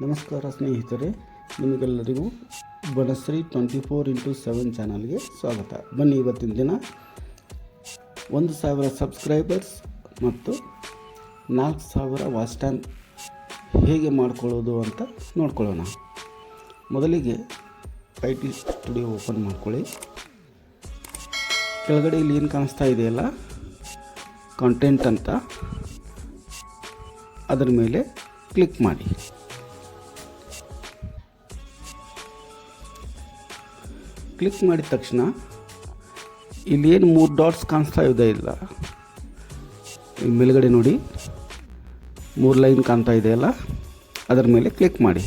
ನಮಸ್ಕಾರ ಸ್ನೇಹಿತರೆ, ನಿಮಗೆಲ್ಲರಿಗೂ ಬನಶ್ರೀ 24x7 ಚಾನಲ್ಗೆ ಸ್ವಾಗತ. ಬನ್ನಿ, ಇವತ್ತಿನ ದಿನ 1000 ಸಬ್ಸ್ಕ್ರೈಬರ್ಸ್ ಮತ್ತು 4000 ವಾಚ್ ಟೈಮ್ ಹೇಗೆ ಮಾಡ್ಕೊಳ್ಳೋದು ಅಂತ ನೋಡ್ಕೊಳ್ಳೋಣ. ಮೊದಲಿಗೆ IT ಸ್ಟುಡಿಯೋ ಓಪನ್ ಮಾಡ್ಕೊಳ್ಳಿ. ಕೆಳಗಡೆ ಇಲ್ಲಿ ಏನು ಕಾಣಿಸ್ತಾ ಇದೆಯಲ್ಲ, ಕಾಂಟೆಂಟ್ ಅಂತ, ಅದರ ಮೇಲೆ ಕ್ಲಿಕ್ ಮಾಡಿ. ಕ್ಲಿಕ್ ಮಾಡಿದ ತಕ್ಷಣ ಇಲ್ಲಿ ಏನು 3 ಡಾಟ್ಸ್ ಕಾಣಿಸ್ತಾ ಇದೆ ಇಲ್ಲ, ಇಲ್ಲಿ ಮೇಲ್ಗಡೆ ನೋಡಿ 3 ಲೈನ್ ಕಾಣ್ತಾ ಇದೆಯಲ್ಲ, ಅದರ ಮೇಲೆ ಕ್ಲಿಕ್ ಮಾಡಿ.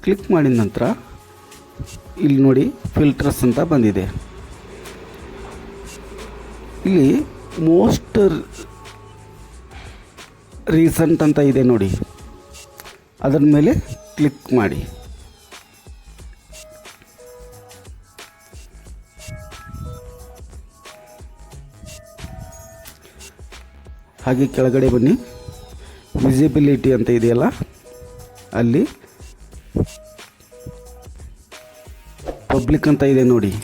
ಕ್ಲಿಕ್ ಮಾಡಿದ ನಂತರ ಇಲ್ಲಿ ನೋಡಿ ಫಿಲ್ಟರ್ಸ್ ಅಂತ ಬಂದಿದೆ. ಇಲ್ಲಿ ಮೋಸ್ಟ್ ರೀಸೆಂಟ್ ಅಂತ ಇದೆ ನೋಡಿ, ಅದರ ಮೇಲೆ ಕ್ಲಿಕ್ ಮಾಡಿ. ಹಾಗೆ ಕೆಳಗಡೆ ಬನ್ನಿ, ವಿಸಿಬಿಲಿಟಿ ಅಂತ ಇದೆಯಲ್ಲ, ಅಲ್ಲಿ ಪಬ್ಲಿಕ್ ಅಂತ ಇದೆ ನೋಡಿ,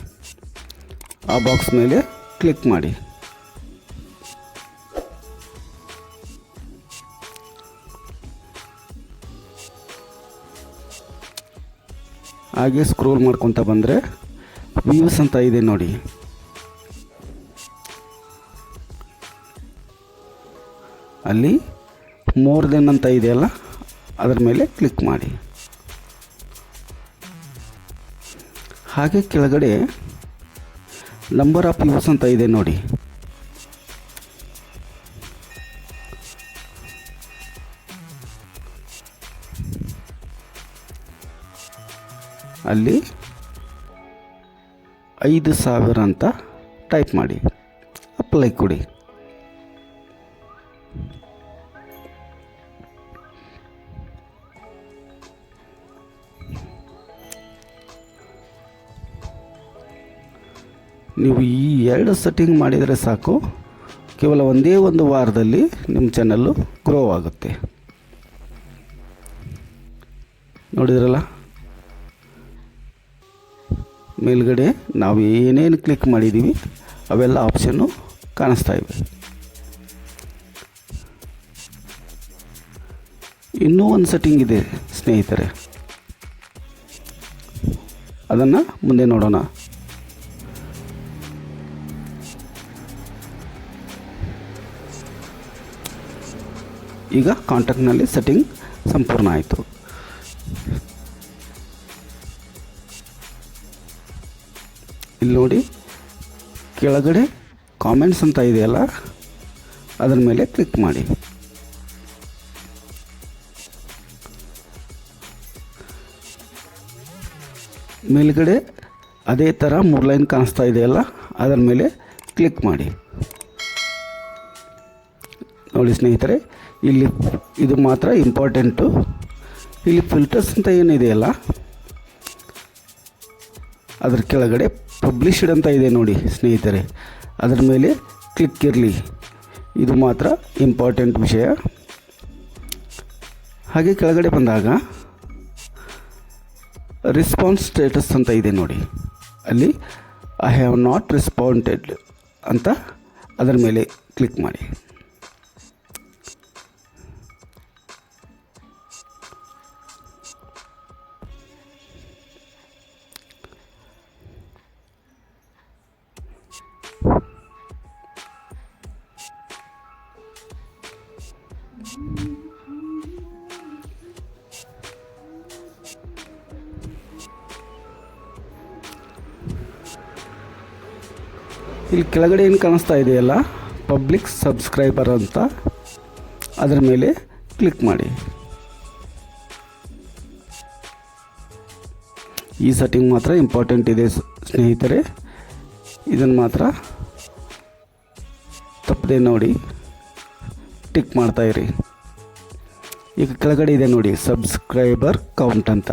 ಆ ಬಾಕ್ಸ್ ಮೇಲೆ ಕ್ಲಿಕ್ ಮಾಡಿ. ಹಾಗೆ ಸ್ಕ್ರೋಲ್ ಮಾಡ್ಕೊತ ಬಂದರೆ ವ್ಯೂಸ್ ಅಂತ ಇದೆ ನೋಡಿ, ಅಲ್ಲಿ ಮೋರ್ ದೆನ್ ಅಂತ ಇದೆಯಲ್ಲ, ಅದರ ಮೇಲೆ ಕ್ಲಿಕ್ ಮಾಡಿ. ಹಾಗೆ ಕೆಳಗಡೆ ನಂಬರ್ ಆಫ್ ವ್ಯೂಸ್ ಅಂತ ಇದೆ ನೋಡಿ, ಅಲ್ಲಿ 5000 ಅಂತ ಟೈಪ್ ಮಾಡಿ, ಅಪ್ಲೈ ಕೊಡಿ. ನೀವು ಈ 2 ಸೆಟ್ಟಿಂಗ್ ಮಾಡಿದರೆ ಸಾಕು, ಕೇವಲ ಒಂದೇ ಒಂದು ವಾರದಲ್ಲಿ ನಿಮ್ಮ ಚಾನಲ್ಲು ಗ್ರೋ ಆಗುತ್ತೆ. ನೋಡಿದ್ರಲ್ಲ, ಮೇಲ್ಗಡೆ ನಾವು ಏನೇನು ಕ್ಲಿಕ್ ಮಾಡಿದ್ದೀವಿ ಅವೆಲ್ಲ ಆಪ್ಷನ್ನು ಕಾಣಿಸ್ತಾ ಇವೆ. ಇನ್ನೂ ಒಂದು ಸೆಟ್ಟಿಂಗ್ ಇದೆ ಸ್ನೇಹಿತರೆ, ಅದನ್ನು ಮುಂದೆ ನೋಡೋಣ. ಈಗ ಕಾಂಟ್ಯಾಕ್ಟ್ನಲ್ಲಿ ಸೆಟ್ಟಿಂಗ್ ಸಂಪೂರ್ಣ ಆಯಿತು. ಇಲ್ಲಿ ನೋಡಿ ಕೆಳಗಡೆ ಕಾಮೆಂಟ್ಸ್ ಅಂತ ಇದೆಯಲ್ಲ, ಅದರ ಮೇಲೆ ಕ್ಲಿಕ್ ಮಾಡಿ. ಮೇಲ್ಗಡೆ ಅದೇ ಥರ 3 ಲೈನ್ ಕಾಣಿಸ್ತಾ ಇದೆಯಲ್ಲ, ಅದರ ಮೇಲೆ ಕ್ಲಿಕ್ ಮಾಡಿ. ನೋಡಿ ಸ್ನೇಹಿತರೆ, ಇಲ್ಲಿ ಇದು ಮಾತ್ರ ಇಂಪಾರ್ಟೆಂಟು. ಇಲ್ಲಿ ಫಿಲ್ಟರ್ಸ್ ಅಂತ ಏನಿದೆಯಲ್ಲ, ಅದರ ಕೆಳಗಡೆ ಪಬ್ಲಿಷ್ಡ್ ಅಂತ ಇದೆ ನೋಡಿ ಸ್ನೇಹಿತರೆ, ಅದರ ಮೇಲೆ ಕ್ಲಿಕ್ ಇರಲಿ. ಇದು ಮಾತ್ರ ಇಂಪಾರ್ಟೆಂಟ್ ವಿಷಯ. ಹಾಗೆ ಕೆಳಗಡೆ ಬಂದಾಗ ರೆಸ್ಪಾನ್ಸ್ ಸ್ಟೇಟಸ್ ಅಂತ ಇದೆ ನೋಡಿ, ಅಲ್ಲಿ ಐ ಹ್ಯಾವ್ ನಾಟ್ ರೆಸ್ಪಾಂಡೆಡ್ ಅಂತ, ಅದರ ಮೇಲೆ ಕ್ಲಿಕ್ ಮಾಡಿ. ಇಲ್ಲಿ ಕೆಳಗಡೆ ಏನು ಕಾಣಿಸ್ತಾ ಇದೆಯಲ್ಲ, ಪಬ್ಲಿಕ್ ಸಬ್ಸ್ಕ್ರೈಬರ್ ಅಂತ, ಅದರ ಮೇಲೆ ಕ್ಲಿಕ್ ಮಾಡಿ. ಈ ಸೆಟ್ಟಿಂಗ್ ಮಾತ್ರ ಇಂಪಾರ್ಟೆಂಟ್ ಇದೆ ಸ್ನೇಹಿತರೆ, ಇದನ್ನು ಮಾತ್ರ ತಪ್ಪದೆ ನೋಡಿ ಟಿಕ್ ಮಾಡ್ತಾಯಿರಿ. ಈಗ ಕೆಳಗಡೆ ಇದೆ ನೋಡಿ ಸಬ್ಸ್ಕ್ರೈಬರ್ ಕೌಂಟ್ ಅಂತ.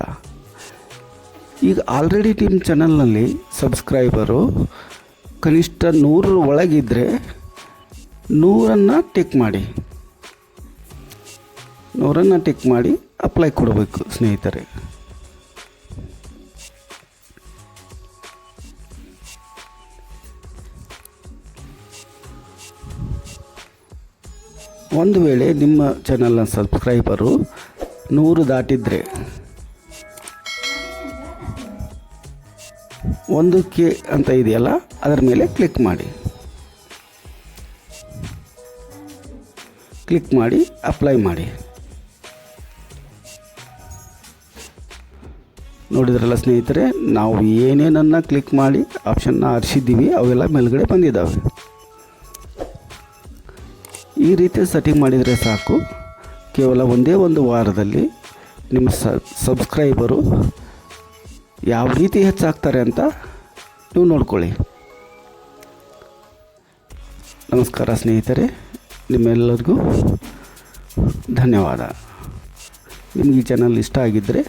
ಈಗ ಆಲ್ರೆಡಿ ನಿಮ್ಮ ಚಾನಲ್ನಲ್ಲಿ ಸಬ್ಸ್ಕ್ರೈಬರು ಕನಿಷ್ಠ 100 ಒಳಗಿದ್ದರೆ 100 ಟಿಕ್ ಮಾಡಿ. ನೂರನ್ನು ಟಿಕ್ ಮಾಡಿ ಅಪ್ಲೈ ಕೊಡಬೇಕು ಸ್ನೇಹಿತರೆ. ಒಂದು ವೇಳೆ ನಿಮ್ಮ ಚಾನಲ್ನ ಸಬ್ಸ್ಕ್ರೈಬರು 100 ದಾಟಿದರೆ 1K ಅಂತ ಇದೆಯಲ್ಲ ಅದರ ಮೇಲೆ ಕ್ಲಿಕ್ ಮಾಡಿ ಅಪ್ಲೈ ಮಾಡಿ. ನೋಡಿದ್ರಲ್ಲ ಸ್ನೇಹಿತರೆ, ನಾವು ಏನೇನನ್ನು ಕ್ಲಿಕ್ ಮಾಡಿ ಆಪ್ಷನ್ನ ಆರಿಸಿದ್ದೀವಿ ಅವೆಲ್ಲ ಮೇಲ್ಗಡೆ ಬಂದಿದ್ದಾವೆ. ಈ ರೀತಿ ಸೆಟ್ಟಿಂಗ್ ಮಾಡಿದರೆ ಸಾಕು. ಕೇವಲ ಒಂದೇ ಒಂದು ವಾರದಲ್ಲಿ ನಿಮ್ಮ ಸಬ್ಸ್ಕ್ರೈಬರು ಯಾವ ರೀತಿ ಹೆಚ್ಚಾಗ್ತಾರೆ ಅಂತ ನೀವು ನೋಡ್ಕೊಳ್ಳಿ. ನಮಸ್ಕಾರ ಸ್ನೇಹಿತರೆ, ನಿಮ್ಮೆಲ್ಲರಿಗೂ ಧನ್ಯವಾದ. ನಿಮಗೆ ಈ ಚಾನಲ್ ಇಷ್ಟ ಆಗಿದ್ದರೆ